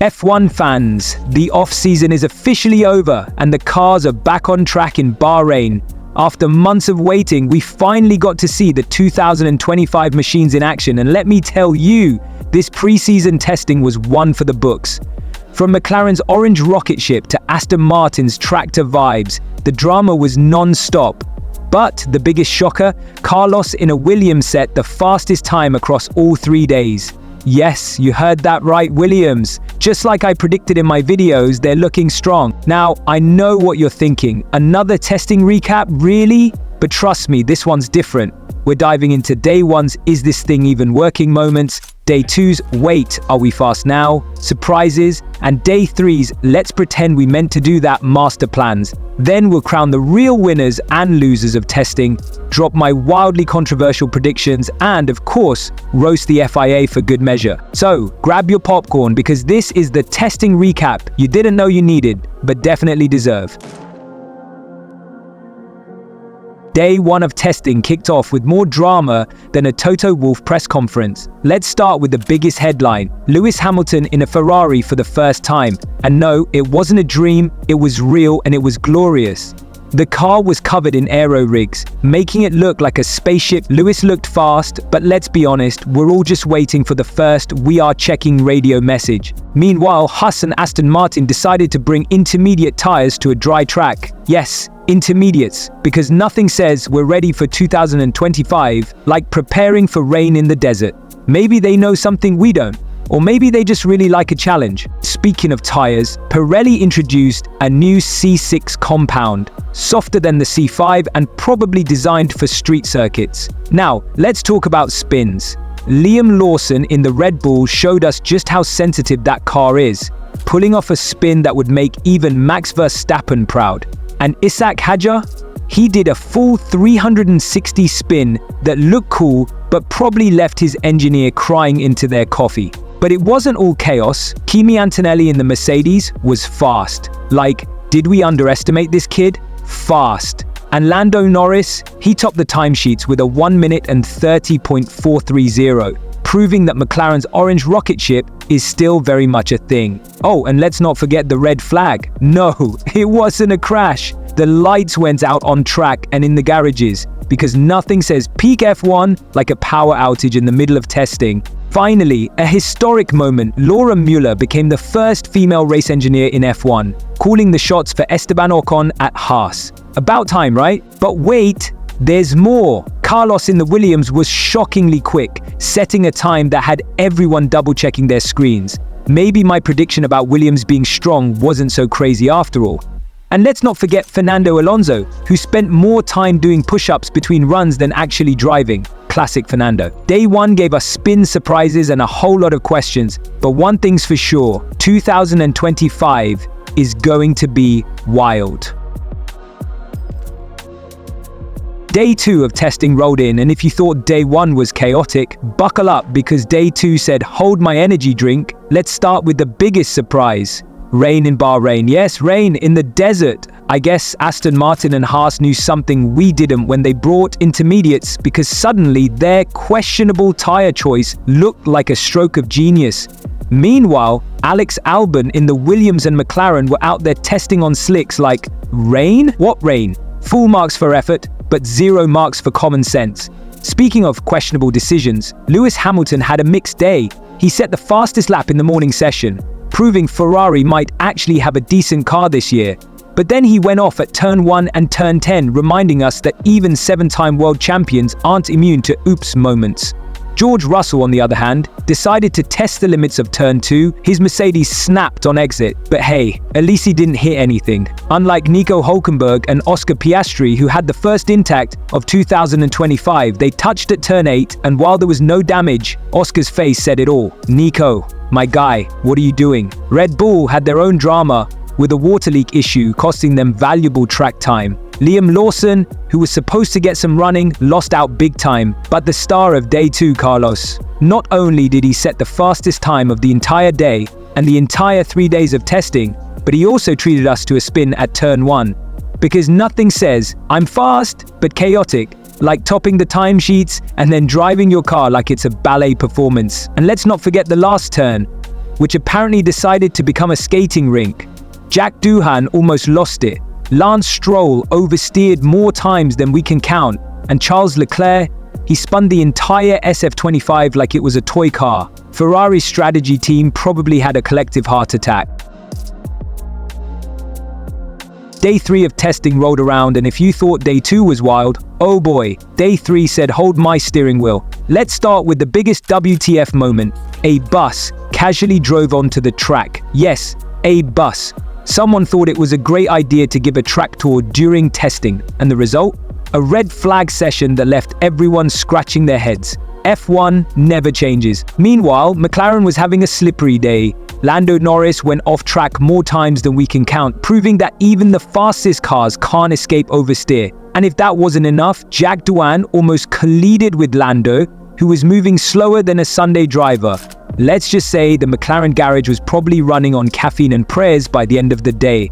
F1 fans, the off-season is officially over and the cars are back on track in Bahrain. After months of waiting, we finally got to see the 2025 machines in action, and let me tell you, this pre-season testing was one for the books. From McLaren's orange Rocketship to Aston Martin's tractor vibes, the drama was non-stop. But the biggest shocker, Carlos in a Williams set the fastest time across all 3 days. Yes, you heard that right, Williams. Just like I predicted in my videos, they're looking strong. Now, I know what you're thinking. Another testing recap, really? But trust me, this one's different. We're diving into day one's "is this thing even working" moments, day two's "wait, are we fast now?" surprises, and day three's "let's pretend we meant to do that" master plans. Then we'll crown the real winners and losers of testing, drop my wildly controversial predictions, and of course, roast the FIA for good measure. So, grab your popcorn because this is the testing recap you didn't know you needed, but definitely deserve. Day one of testing kicked off with more drama than a Toto Wolff press conference. Let's start with the biggest headline: Lewis Hamilton in a Ferrari for the first time. And no, it wasn't a dream, it was real and it was glorious. The car was covered in aero rigs, making it look like a spaceship. Lewis looked fast, but let's be honest, we're all just waiting for the first "we are checking" radio message. Meanwhile, Haas and Aston Martin decided to bring intermediate tires to a dry track. Yes, intermediates, because nothing says we're ready for 2025 like preparing for rain in the desert. Maybe they know something we don't. Or maybe they just really like a challenge. Speaking of tires, Pirelli introduced a new C6 compound, softer than the C5 and probably designed for street circuits. Now, let's talk about spins. Liam Lawson in the Red Bull showed us just how sensitive that car is, pulling off a spin that would make even Max Verstappen proud. And Ishaq Hadjar? He did a full 360 spin that looked cool, but probably left his engineer crying into their coffee. But it wasn't all chaos. Kimi Antonelli in the Mercedes was fast. Like, did we underestimate this kid? Fast. And Lando Norris, he topped the timesheets with a 1 minute and 30.430, proving that McLaren's orange Rocketship is still very much a thing. Oh, and let's not forget the red flag. No, it wasn't a crash. The lights went out on track and in the garages, because nothing says peak F1 like a power outage in the middle of testing. Finally, a historic moment: Laura Muller became the first female race engineer in F1, calling the shots for Esteban Ocon at Haas. About time, right? But wait, there's more. Carlos in the Williams was shockingly quick, setting a time that had everyone double-checking their screens. Maybe my prediction about Williams being strong wasn't so crazy after all. And let's not forget Fernando Alonso, who spent more time doing push-ups between runs than actually driving. Classic Fernando. Day one gave us spin surprises and a whole lot of questions, but one thing's for sure, 2025 is going to be wild. Day two of testing rolled in, and if you thought day one was chaotic, buckle up because day two said, "Hold my energy drink." Let's start with the biggest surprise. Rain in Bahrain. Yes, rain in the desert. I guess Aston Martin and Haas knew something we didn't when they brought intermediates, because suddenly their questionable tire choice looked like a stroke of genius. Meanwhile, Alex Albon in the Williams and McLaren were out there testing on slicks like, rain? What rain? Full marks for effort, but 0 marks for common sense. Speaking of questionable decisions, Lewis Hamilton had a mixed day. He set the fastest lap in the morning session, proving Ferrari might actually have a decent car this year. But then he went off at turn 1 and turn 10, reminding us that even 7-time world champions aren't immune to oops moments. George Russell, on the other hand, decided to test the limits of turn 2. His Mercedes snapped on exit, but hey, at least he didn't hit anything. Unlike Nico Hülkenberg and Oscar Piastri, who had the first intact of 2025, they touched at turn 8, and while there was no damage, Oscar's face said it all. Nico, my guy, what are you doing? Red Bull had their own drama, with a water leak issue costing them valuable track time. Liam Lawson, who was supposed to get some running, lost out big time. But the star of day 2, Carlos, not only did he set the fastest time of the entire day and the entire 3 days of testing, but he also treated us to a spin at turn 1. Because nothing says, I'm fast, but chaotic, like topping the timesheets and then driving your car like it's a ballet performance. And let's not forget the last turn. which apparently decided to become a skating rink. Jack Doohan almost lost it. Lance Stroll oversteered more times than we can count. And Charles Leclerc, he spun the entire SF25 like it was a toy car. Ferrari's strategy team probably had a collective heart attack. Day 3 of testing rolled around, and if you thought day 2 was wild, oh boy, day 3 said hold my steering wheel. Let's start with the biggest WTF moment. A bus casually drove onto the track. Yes, a bus. Someone thought it was a great idea to give a track tour during testing, and the result? A red flag session that left everyone scratching their heads. F1 never changes. Meanwhile, McLaren was having a slippery day. Lando Norris went off track more times than we can count, proving that even the fastest cars can't escape oversteer. And if that wasn't enough, Jack Doohan almost collided with Lando, who was moving slower than a Sunday driver. Let's just say the McLaren garage was probably running on caffeine and prayers by the end of the day.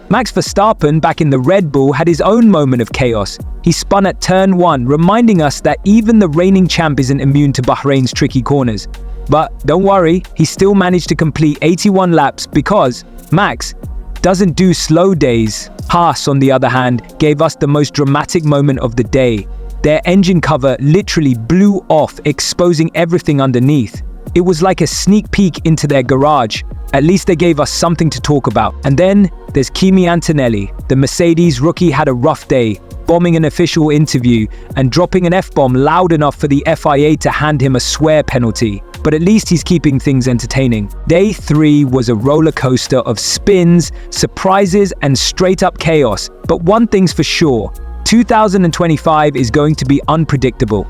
Max Verstappen, back in the Red Bull, had his own moment of chaos. He spun at turn 1, reminding us that even the reigning champ isn't immune to Bahrain's tricky corners. But don't worry, he still managed to complete 81 laps because Max doesn't do slow days. Haas, on the other hand, gave us the most dramatic moment of the day. Their engine cover literally blew off, exposing everything underneath. It was like a sneak peek into their garage. At least they gave us something to talk about. And then there's Kimi Antonelli. The Mercedes rookie had a rough day, bombing an official interview and dropping an F-bomb loud enough for the FIA to hand him a swear penalty. But at least he's keeping things entertaining. Day 3 was a roller coaster of spins, surprises, and straight-up chaos. But one thing's for sure, 2025 is going to be unpredictable.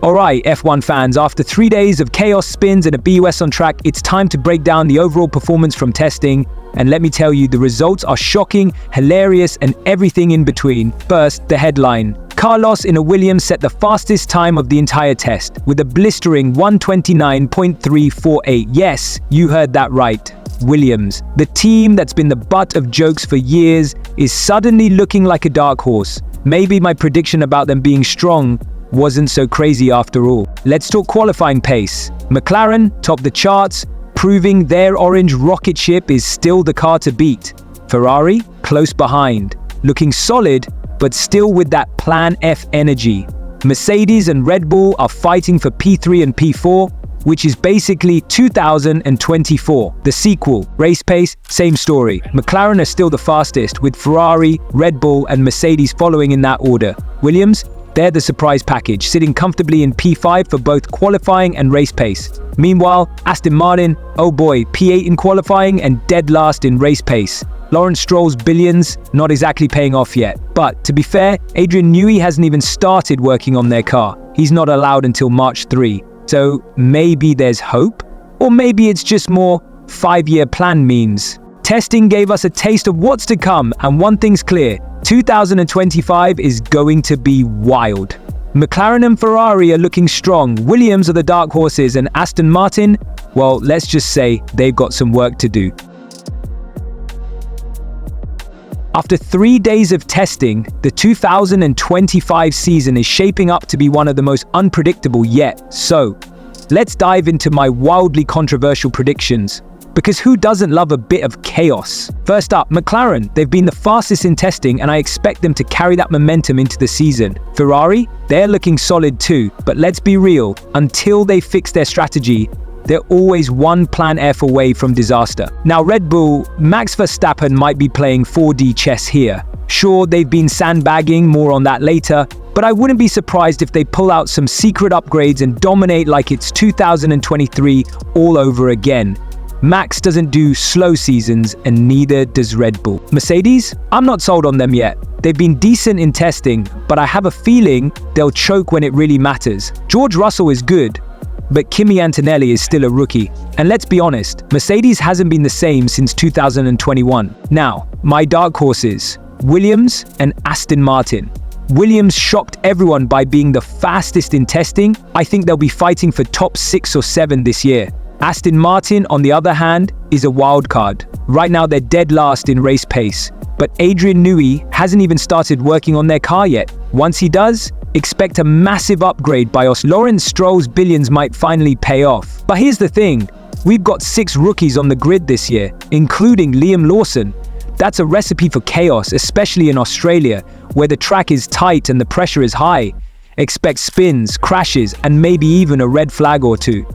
Alright, F1 fans, after 3 days of chaos, spins, and a BUS on track, it's time to break down the overall performance from testing. And let me tell you, the results are shocking, hilarious, and everything in between. First, the headline. Carlos in a Williams set the fastest time of the entire test, with a blistering 1:29.348. Yes, you heard that right. Williams, the team that's been the butt of jokes for years, is suddenly looking like a dark horse. Maybe my prediction about them being strong wasn't so crazy after all. Let's talk qualifying pace. McLaren topped the charts, proving their orange rocket ship is still the car to beat. Ferrari close behind, looking solid, but still with that Plan F energy. Mercedes and Red Bull are fighting for P3 and P4, which is basically 2024. The sequel, race pace, same story. McLaren are still the fastest, with Ferrari, Red Bull, and Mercedes following in that order. Williams, they're the surprise package, sitting comfortably in P5 for both qualifying and race pace. Meanwhile, Aston Martin, oh boy, P8 in qualifying and dead last in race pace. Lawrence Stroll's billions, not exactly paying off yet. But, to be fair, Adrian Newey hasn't even started working on their car. He's not allowed until March 3. So, maybe there's hope? Or maybe it's just more 5-year plan memes. Testing gave us a taste of what's to come, and one thing's clear. 2025 is going to be wild. McLaren and Ferrari are looking strong, Williams are the dark horses, and Aston Martin, well, let's just say they've got some work to do. After 3 days of testing, the 2025 season is shaping up to be one of the most unpredictable yet. So, let's dive into my wildly controversial predictions. Because who doesn't love a bit of chaos? First up, McLaren. They've been the fastest in testing, and I expect them to carry that momentum into the season. Ferrari, they're looking solid too, but let's be real, until they fix their strategy, they're always one Plan F away from disaster. Now Red Bull, Max Verstappen might be playing 4D chess here. Sure, they've been sandbagging, more on that later, but I wouldn't be surprised if they pull out some secret upgrades and dominate like it's 2023 all over again. Max doesn't do slow seasons, and neither does Red Bull. Mercedes? I'm not sold on them yet. They've been decent in testing, but I have a feeling they'll choke when it really matters. George Russell is good, but Kimi Antonelli is still a rookie. And let's be honest, Mercedes hasn't been the same since 2021. Now, my dark horses, Williams and Aston Martin. Williams shocked everyone by being the fastest in testing. I think they'll be fighting for top 6 or 7 this year. Aston Martin, on the other hand, is a wild card. Right now they're dead last in race pace, but Adrian Newey hasn't even started working on their car yet. Once he does, expect a massive upgrade by us. Lawrence Stroll's billions might finally pay off. But here's the thing, we've got 6 rookies on the grid this year, including Liam Lawson. That's a recipe for chaos, especially in Australia, where the track is tight and the pressure is high. Expect spins, crashes, and maybe even a red flag or two.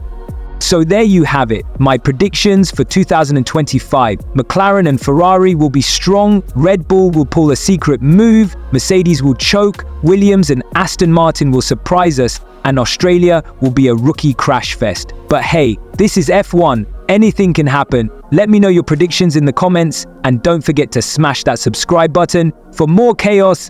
So there you have it, my predictions for 2025. McLaren and Ferrari will be strong, Red Bull will pull a secret move, Mercedes will choke, Williams and Aston Martin will surprise us, and Australia will be a rookie crash fest. But hey, this is F1, anything can happen. Let me know your predictions in the comments, and don't forget to smash that subscribe button for more chaos